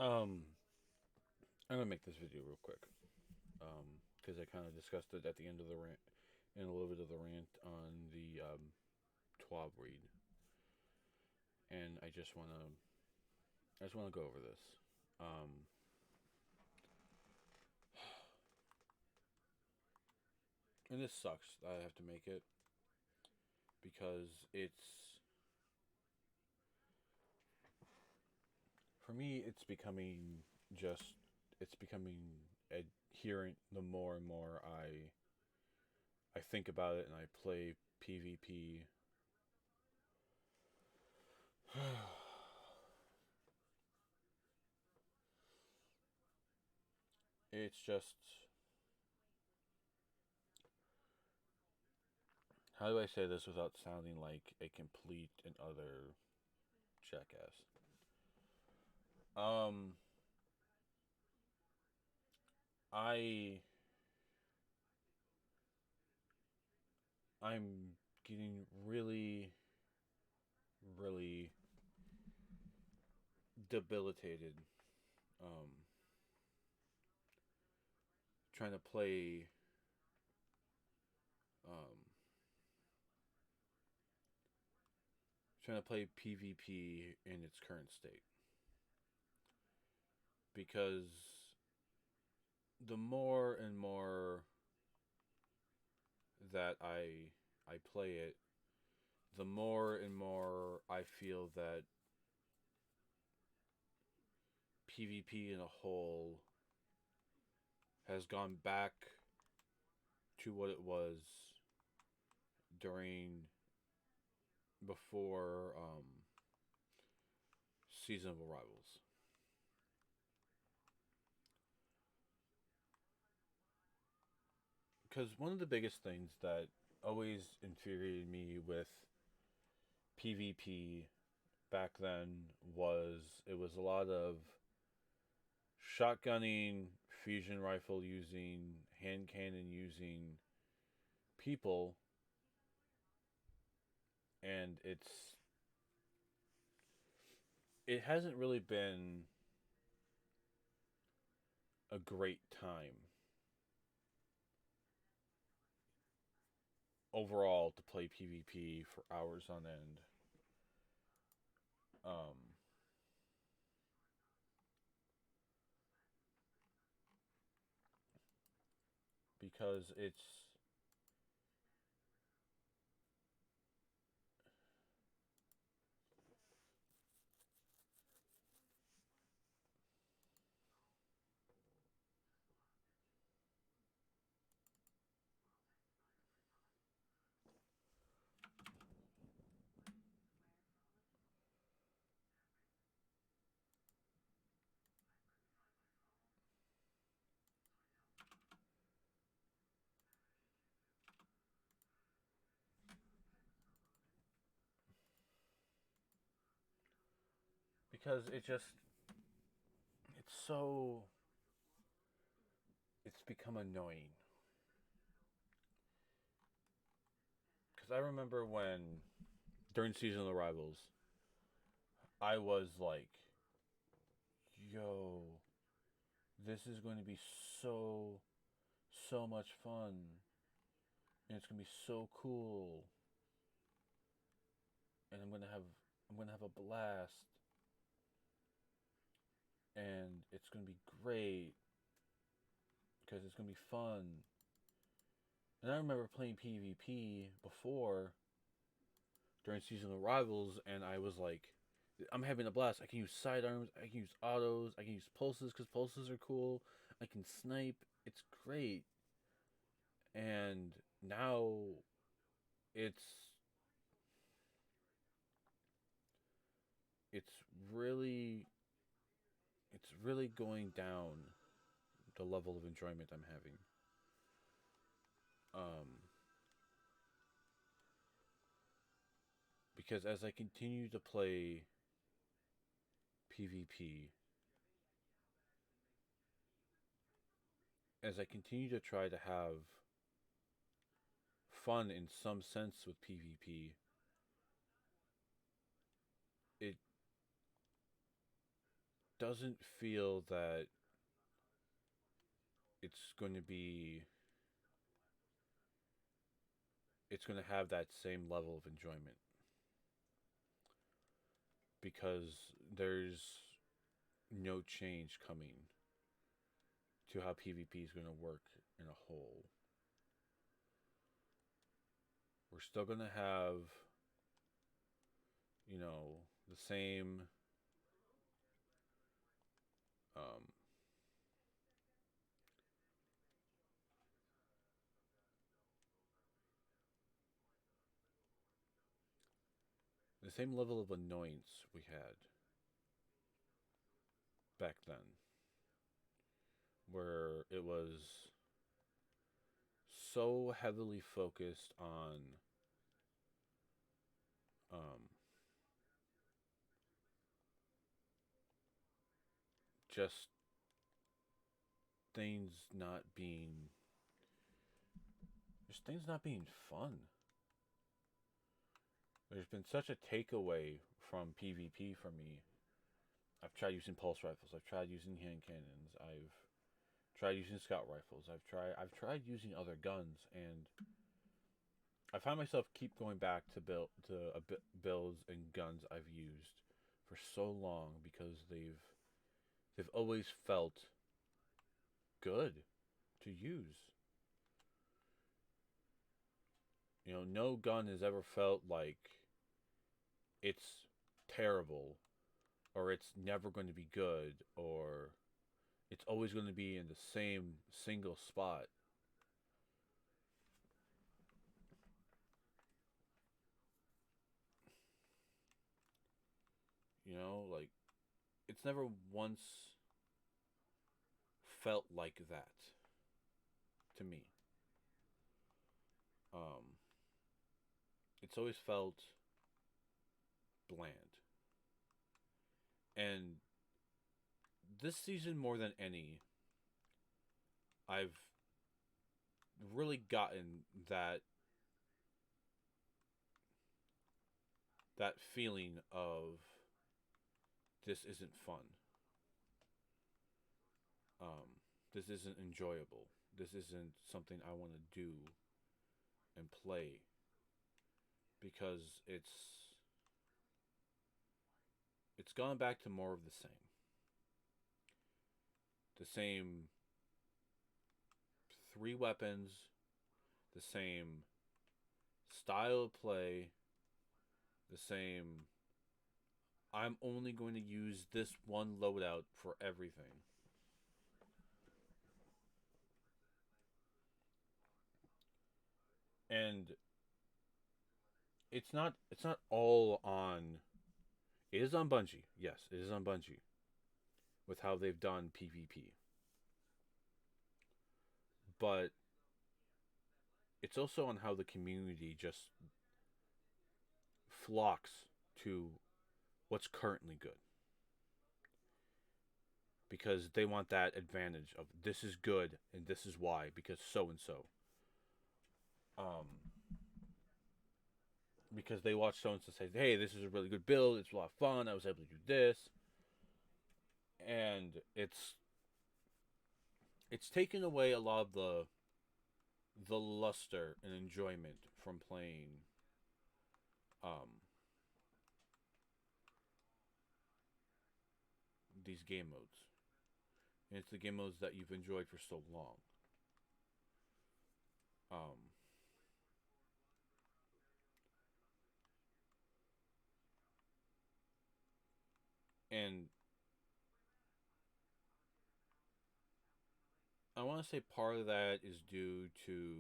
Um, I'm gonna make this video real quick. Because I kind of discussed it at the end of the rant, and a little bit of the rant on the TWAB read, and I just wanna go over this. Um, and this sucks that I have to make it because for me just it's becoming adherent the more and more I think about it and I play PvP. It's just, how do I say this without sounding like a complete and utter jackass? Um, I I'm getting really, really debilitated. Um, trying to play um trying to play PvP in its current state because the more and more that I play it, the more and more I feel that PvP in a whole has gone back to what it was during before Season of Arrivals. Because one of the biggest things that always infuriated me with PvP back then was it was a lot of shotgunning, fusion rifle using, hand cannon using people, and it hasn't really been a great time overall to play PvP for hours on end. Um, because because it's so it's become annoying. Because I remember when during season arrivals, I was like, "Yo, this is going to be so much fun, and it's gonna be so cool, and I'm gonna have a blast, and it's gonna be great because it's gonna be fun." And I remember playing PvP before during season arrivals, and I was like, I'm having a blast. I can use sidearms, I can use autos, I can use pulses because pulses are cool. I can snipe. It's great. And now it's it's really it's really going down the level of enjoyment I'm having. Um, because as I continue to play PvP, as I continue to try to have fun in some sense with PvP, it doesn't feel that it's going to be it's going to have that same level of enjoyment because there's no change coming to how PvP is going to work in a whole. We're still going to have, you know, um, the same level of annoyance we had back then, where it was so heavily focused on um, just things not being just things not being fun. There's been such a takeaway from PvP for me. I've tried using pulse rifles. I've tried using hand cannons. I've tried using scout rifles. I've tried using other guns, and I find myself keep going back to builds and guns I've used for so long because they've always felt good to use. You know, no gun has ever felt like it's terrible or it's never going to be good or it's always going to be in the same single spot. You know, like it's never once felt like that to me. Um, it's always felt bland. And this season, more than any, I've really gotten that feeling of this isn't fun. Um, this isn't enjoyable. This isn't something I want to do and play because it's gone back to more of the same. The same three weapons, the same style of play, the same I'm only going to use this one loadout for everything. And it's not all on it is on Bungie. Yes, it is on Bungie with how they've done PvP. But it's also on how the community just flocks to what's currently good because they want that advantage of this is good and this is why because so and so. Um, because they watch so and so say, "Hey, this is a really good build. It's a lot of fun. I was able to do this," and it's taken away a lot of the luster and enjoyment from playing um, these game modes. And it's the game modes that you've enjoyed for so long. Um, and I want to say part of that is due to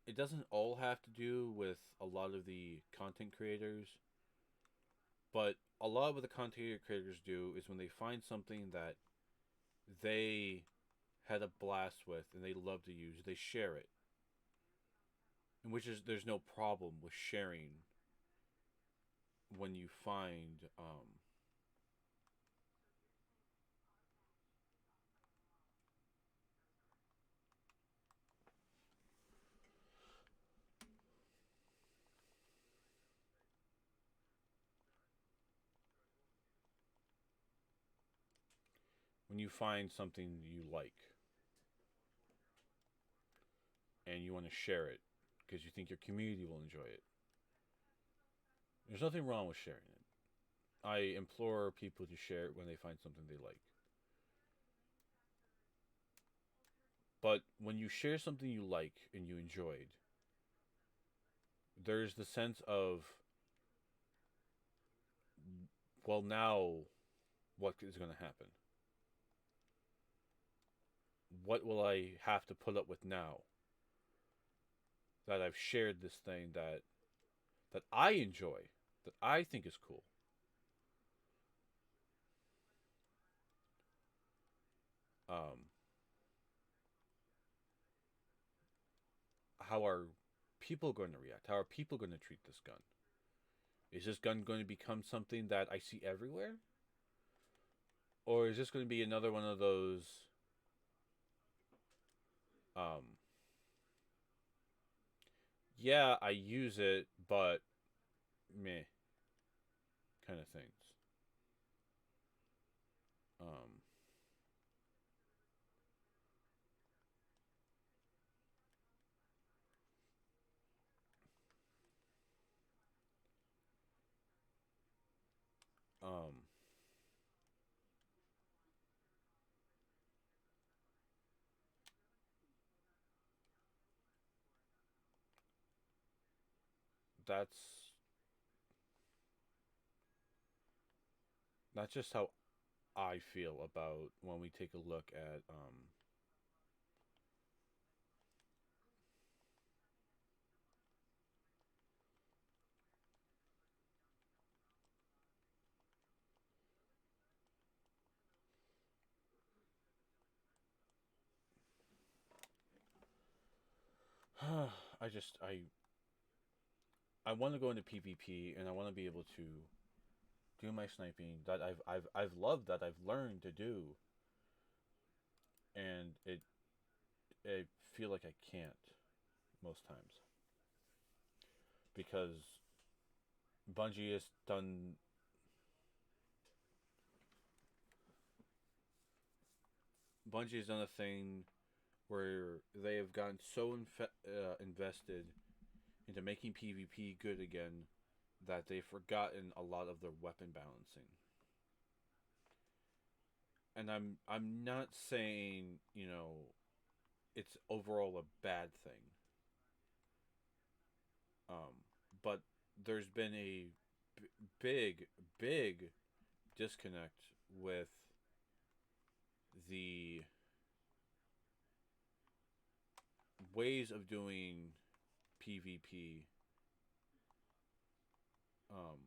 it doesn't all have to do with a lot of the content creators, but a lot of what the content creators do is when they find something that they had a blast with and they love to use, they share it. And which is there's no problem with sharing when you find when you find something you like and you want to share it because you think your community will enjoy it. There's nothing wrong with sharing it. I implore people to share it when they find something they like. But when you share something you like and you enjoyed, there's the sense of, well, now what is going to happen? What will I have to put up with now that I've shared this thing that I enjoy, that I think is cool? Um, how are people going to react? How are people going to treat this gun? Is this gun going to become something that I see everywhere? Or is this going to be another one of those um yeah, I use it, but meh kind of things. Um um that's just how I feel about when we take a look at I just I want to go into PvP and I want to be able to do my sniping that I've loved, that I've learned to do, and I feel like I can't most times because Bungie has done Bungie has done a thing where they have gotten so invested into making PvP good again that they've forgotten a lot of their weapon balancing. And I'm not saying, it's overall a bad thing. Um, but there's been a big, big disconnect with the ways of doing PvP. Um,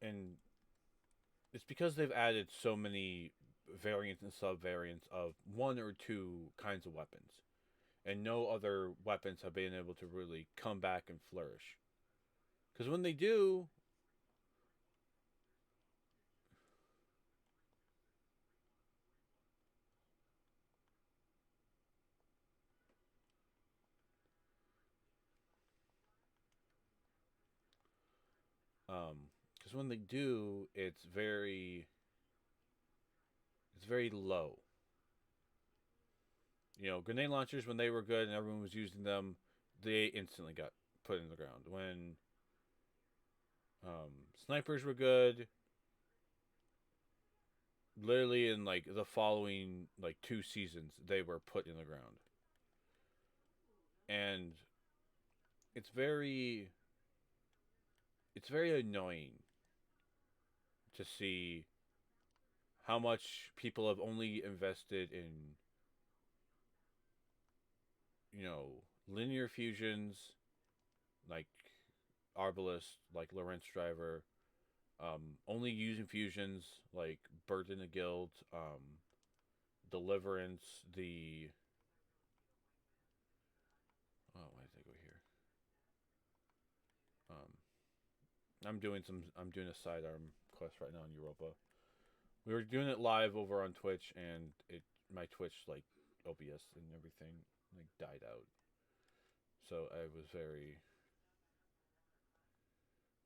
and it's because they've added so many variants and sub variants of one or two kinds of weapons. And no other weapons have been able to really come back and flourish. Because when they do, because when they do, it's very low. Grenade launchers when they were good and everyone was using them, they instantly got put in the ground. When snipers were good, literally in like the following like 2 seasons, they were put in the ground. And it's very it's very annoying to see how much people have only invested in linear fusions like Arbalest, like Lorentz Driver, only using fusions like Bird in the Guild, Deliverance, the why did I go here? Um, I'm doing a sidearm quest right now in Europa. We were doing it live over on Twitch, and my Twitch like OBS and everything like died out. So I was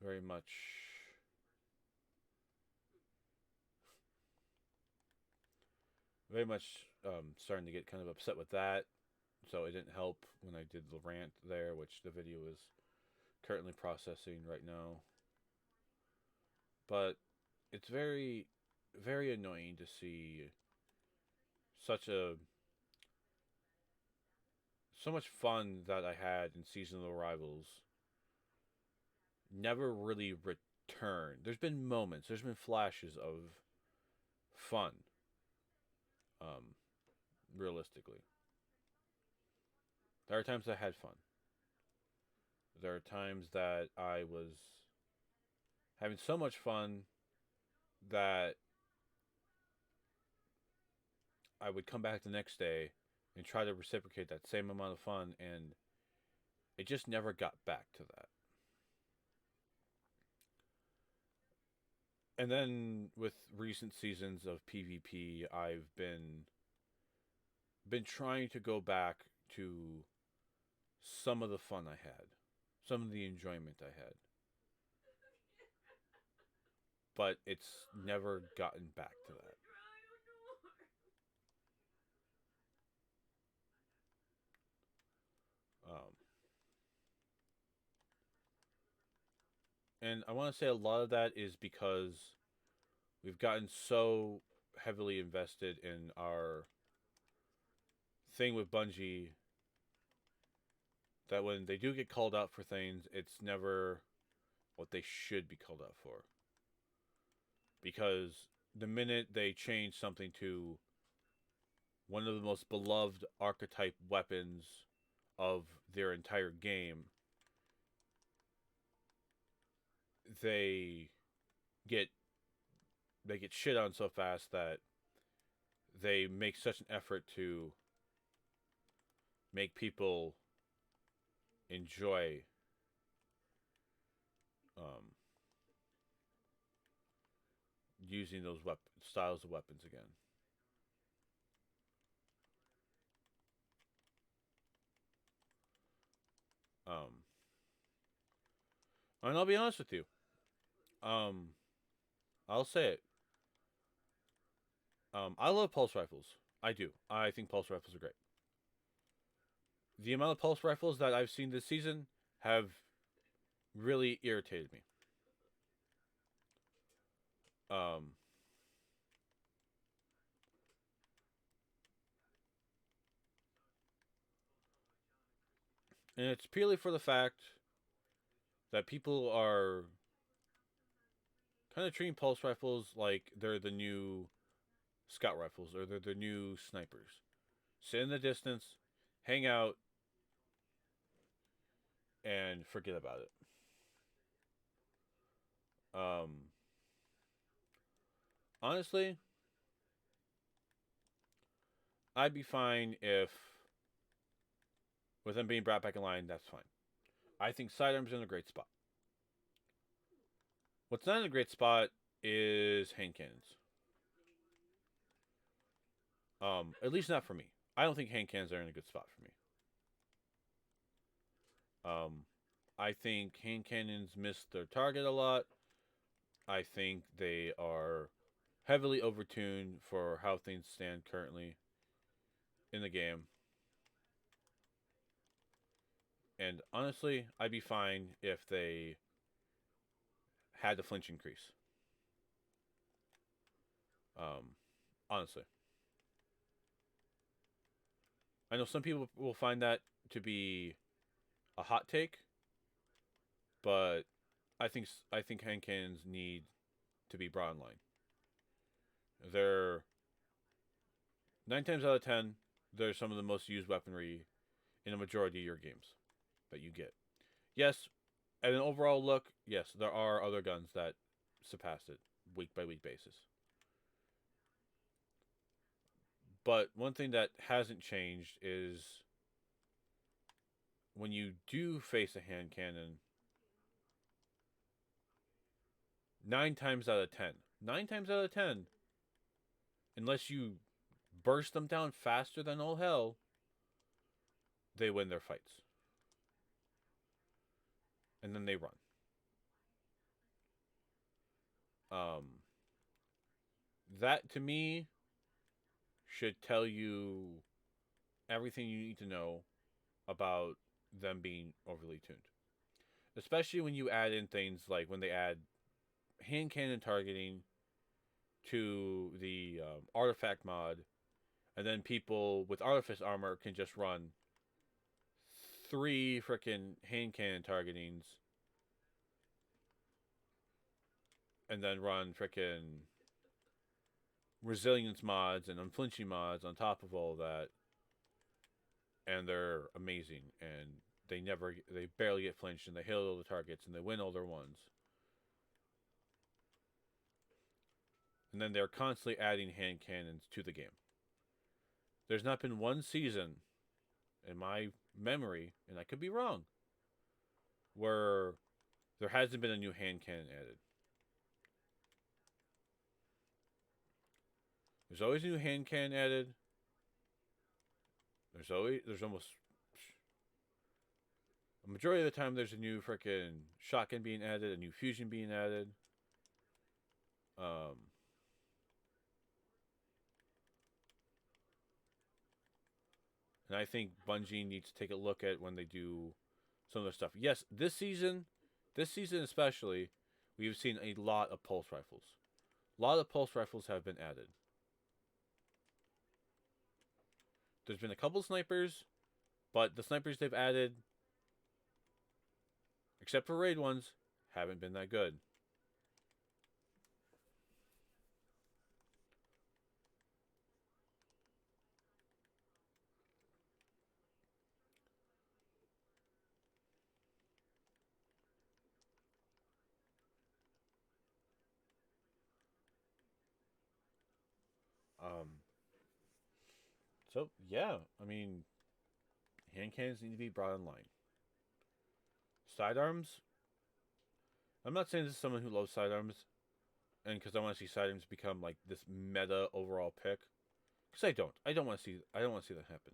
very much very much starting to get kind of upset with that. So it didn't help when I did the rant there, which the video is currently processing right now. But it's very, very annoying to see such a so much fun that I had in seasonal rivals never really return. There's been moments, there's been flashes of fun, um, realistically. There are times I had fun. There are times that I was having so much fun that I would come back the next day and try to reciprocate that same amount of fun, and it just never got back to that. And then with recent seasons of PvP, I've been trying to go back to some of the fun I had, some of the enjoyment I had, but it's never gotten back to that. Um, and I want to say a lot of that is because we've gotten so heavily invested in our thing with Bungie that when they do get called out for things, it's never what they should be called out for. Because the minute they change something to one of the most beloved archetype weapons of their entire game, they get they get shit on so fast that they make such an effort to make people enjoy um, using those styles of weapons again. Um, and I'll be honest with you. Um, I'll say it. I love pulse rifles. I do. I think pulse rifles are great. The amount of pulse rifles that I've seen this season have really irritated me. Um, and it's purely for the fact that people are kind of treating pulse rifles like they're the new scout rifles or they're the new snipers. Sit in the distance, hang out, and forget about it. Um, honestly, I'd be fine if, with them being brought back in line, that's fine. I think sidearms are in a great spot. What's not in a great spot is hand cannons. At least not for me. I don't think hand cannons are in a good spot for me. Um, I think hand cannons miss their target a lot. I think they are heavily overtuned for how things stand currently in the game. And honestly, I'd be fine if they had the flinch increase. Um, honestly, I know some people will find that to be a hot take, but I think hand cannons need to be brought online. They're 9 times out of 10, they're some of the most used weaponry in a majority of your games that you get. Yes, at an overall look, yes, there are other guns that surpass it week by week basis. But one thing that hasn't changed is when you do face a hand cannon, 9 times out of 10, unless you burst them down faster than all hell, they win their fights. And then they run. Um, that to me should tell you everything you need to know about them being overly tuned. Especially when you add in things like when they add hand cannon targeting to the artifact mod, and then people with artifice armor can just run three freaking hand cannon targetings and then run freaking resilience mods and unflinching mods on top of all that, and they're amazing. And they barely get flinched, and they hit all the targets, and they win all their ones. And then they're constantly adding hand cannons to the game. There's not been one season in my memory, and I could be wrong, where there hasn't been a new hand cannon added. There's always a new hand cannon added. There's almost a majority of the time there's a new freaking shotgun being added, a new fusion being added. Um, and I think Bungie needs to take a look at when they do some of the stuff. Yes, this season especially, we've seen a lot of pulse rifles. A lot of pulse rifles have been added. There's been a couple snipers, but the snipers they've added, except for raid ones, haven't been that good. Um, so yeah, I mean, hand cannons need to be brought online. Sidearms. I'm not saying this is someone who loves sidearms, and because I want to see sidearms become like this meta overall pick. Because I don't. I don't want to see. I don't want to see that happen.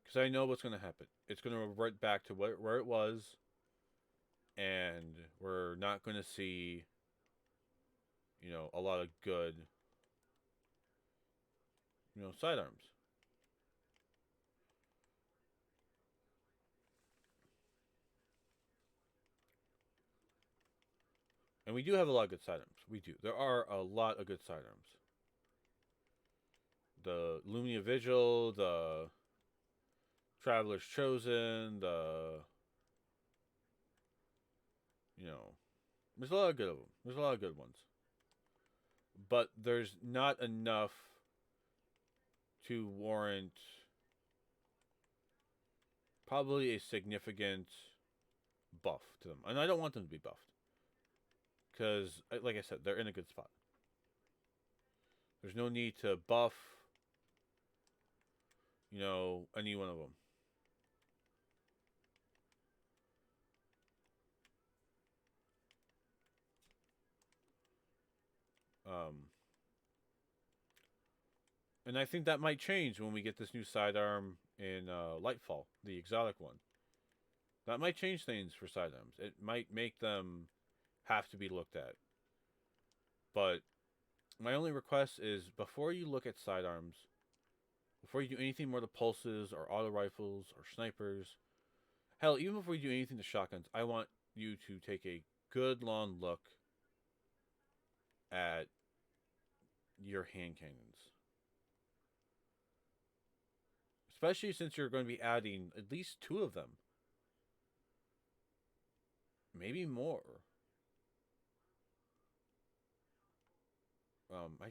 Because I know what's going to happen. It's going to revert back to where it was, and we're not going to see, a lot of good, sidearms. And we do have a lot of good sidearms. We do. There are a lot of good sidearms. The Lumia Vigil, the Traveler's Chosen, there's a lot of good of them. There's a lot of good ones. But there's not enough to warrant probably a significant buff to them. And I don't want them to be buffed. Because, like I said, they're in a good spot. There's no need to buff, any one of them. And I think that might change when we get this new sidearm in Lightfall, the exotic one. That might change things for sidearms. It might make them have to be looked at. But my only request is before you look at sidearms, before you do anything more to pulses or auto rifles or snipers, hell, even before you do anything to shotguns, I want you to take a good long look at your hand cannons. Especially since you're going to be adding at least 2 of them. Maybe more.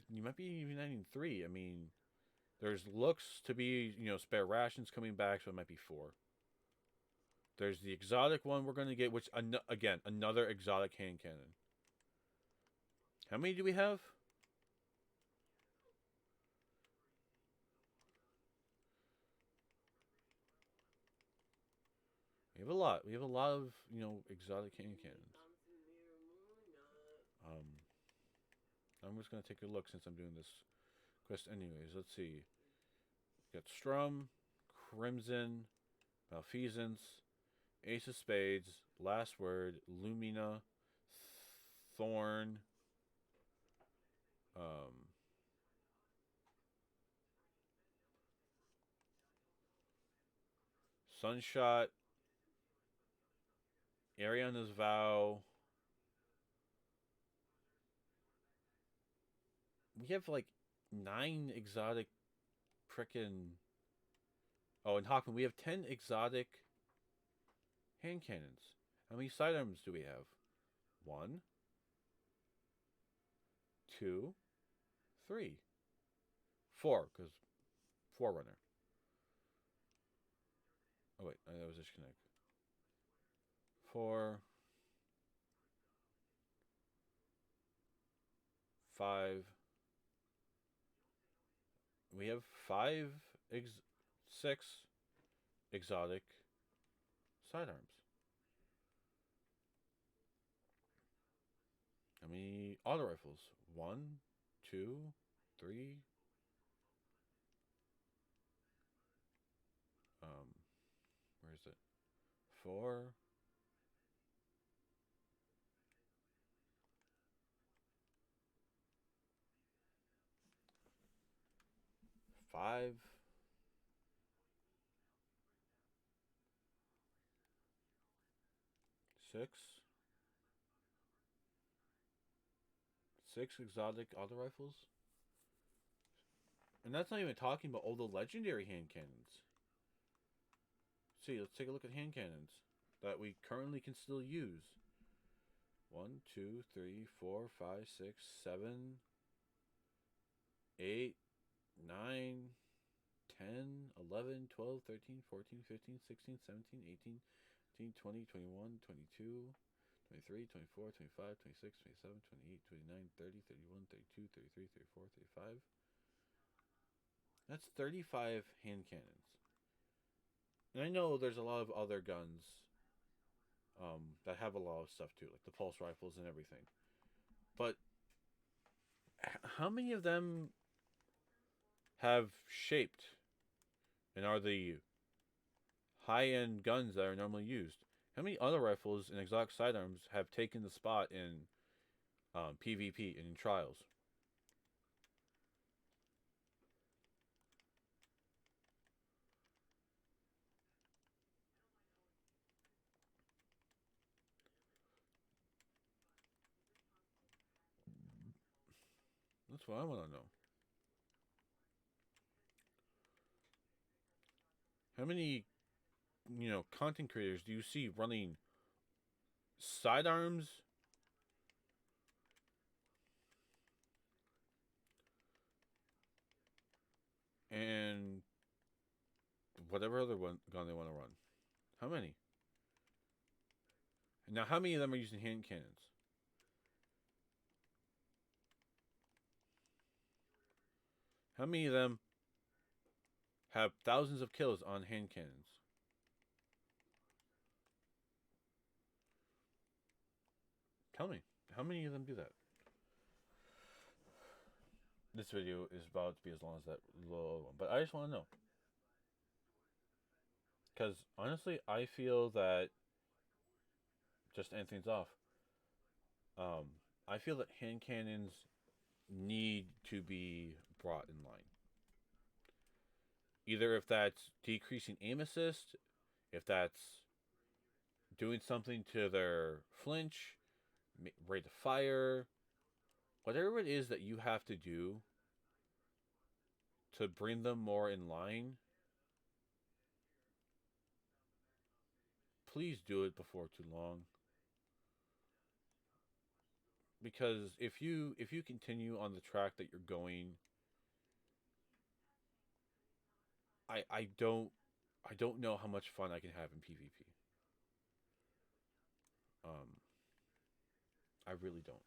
You might be even adding 3. I mean, there's looks to be, spare rations coming back, so it might be 4. There's the exotic one we're going to get, which, again, another exotic hand cannon. How many do we have? We have a lot. We have a lot of, exotic hand cannons. I'm just going to take a look since I'm doing this quest anyways. Let's see. We got Strum, Crimson, Malfeasance, Ace of Spades, Last Word, Lumina, Thorn, Sunshot, Ariana's Vow. We have like 9 exotic frickin'. Oh, and Hawkman, we have 10 exotic hand cannons. How many sidearms do we have? 1, 2, 3, 4, because Forerunner. Oh, wait, that was disconnect. 4, 5. We have 6 exotic sidearms. How many auto rifles? 1, 2, 3. Where is it? 4. 5. 6. 6 exotic auto rifles. And that's not even talking about all the legendary hand cannons. See, let's take a look at hand cannons that we currently can still use. 1, 2, 3, 4, 5, 6, 7, 8, 9, 10, 11, 12, 13, 14, 15, 16, 17, 18, 19, 20, 21, 22, 23, 24, 25, 26, 27, 28, 29, 30, 31, 32, 33, 34, 35. That's 35 hand cannons. And I know there's a lot of other guns that have a lot of stuff too, like the pulse rifles and everything. But how many of them have shaped and are the high-end guns that are normally used? How many auto rifles and exotic sidearms have taken the spot in PvP and in trials? That's what I want to know. How many, content creators do you see running sidearms and whatever other gun they want to run? How many? Now, how many of them are using hand cannons? How many of them have thousands of kills on hand cannons? Tell me, how many of them do that? This video is about to be as long as that little one, but I just want to know. Because honestly, I feel that, just to end things off, um, I feel that hand cannons need to be brought in line. Either if that's decreasing aim assist, if that's doing something to their flinch, rate of fire, whatever it is that you have to do to bring them more in line, please do it before too long. Because if you continue on the track that you're going, I don't know how much fun I can have in PvP. Um, I really don't.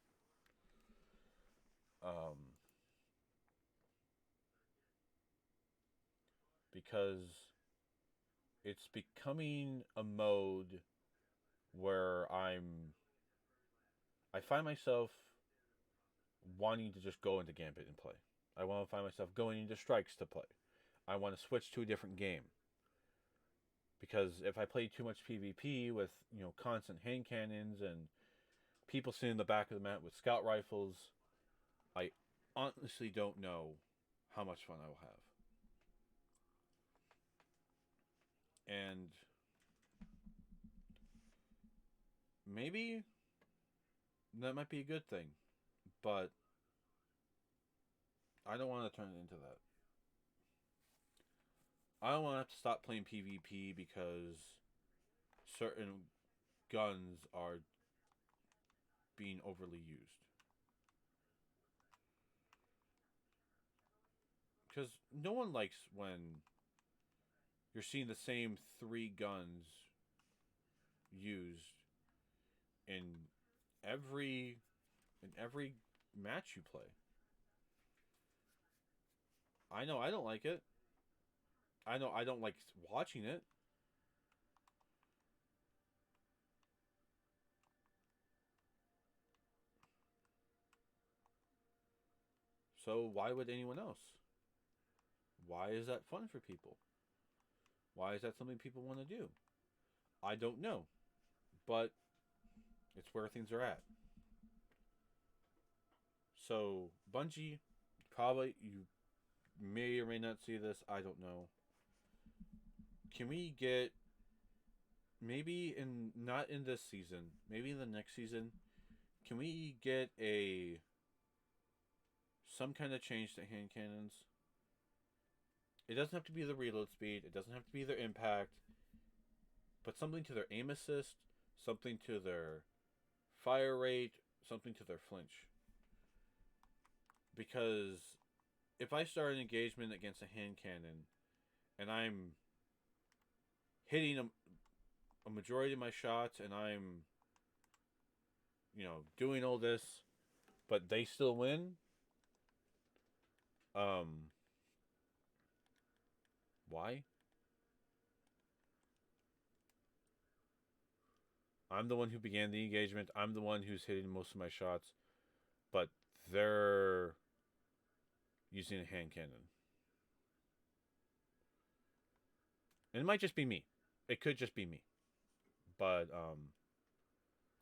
Um, because it's becoming a mode where I find myself wanting to just go into Gambit and play. I want to find myself going into Strikes to play. I want to switch to a different game. Because if I play too much PvP with, constant hand cannons and people sitting in the back of the map with scout rifles, I honestly don't know how much fun I will have. And maybe that might be a good thing, but I don't want to turn it into that. I don't want to have to stop playing PvP because certain guns are being overly used. Because no one likes when you're seeing the same three guns used in every every match you play. I know I don't like it. I know I don't like watching it. So why would anyone else? Why is that fun for people? Why is that something people want to do? I don't know, but it's where things are at. So Bungie, probably you may or may not see this. I don't know. Can we get maybe in not in this season, maybe in the next season? Can we get a some kind of change to hand cannons? It doesn't have to be the reload speed. It doesn't have to be their impact, but something to their aim assist, something to their fire rate, something to their flinch. Because if I start an engagement against a hand cannon and I'm hitting a majority of my shots and I'm, doing all this, but they still win, um, why? I'm the one who began the engagement. I'm the one who's hitting most of my shots, but they're using a hand cannon. And it might just be me. It could just be me. But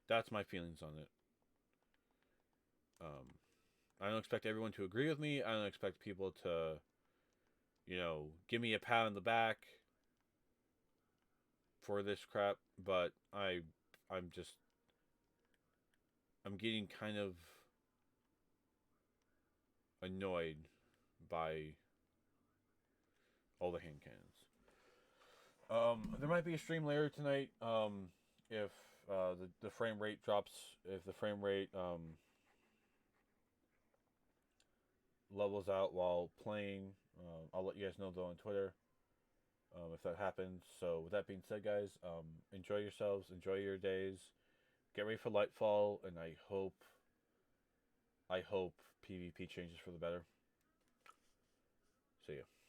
that's my feelings on it. I don't expect everyone to agree with me. I don't expect people to, give me a pat on the back for this crap. But I'm just, I'm getting kind of annoyed by all the hand cannons. There might be a stream later tonight. If the frame rate drops, if the frame rate levels out while playing, I'll let you guys know though on Twitter if that happens. So with that being said, guys, enjoy yourselves, enjoy your days, get ready for Lightfall, and I hope PvP changes for the better. See ya.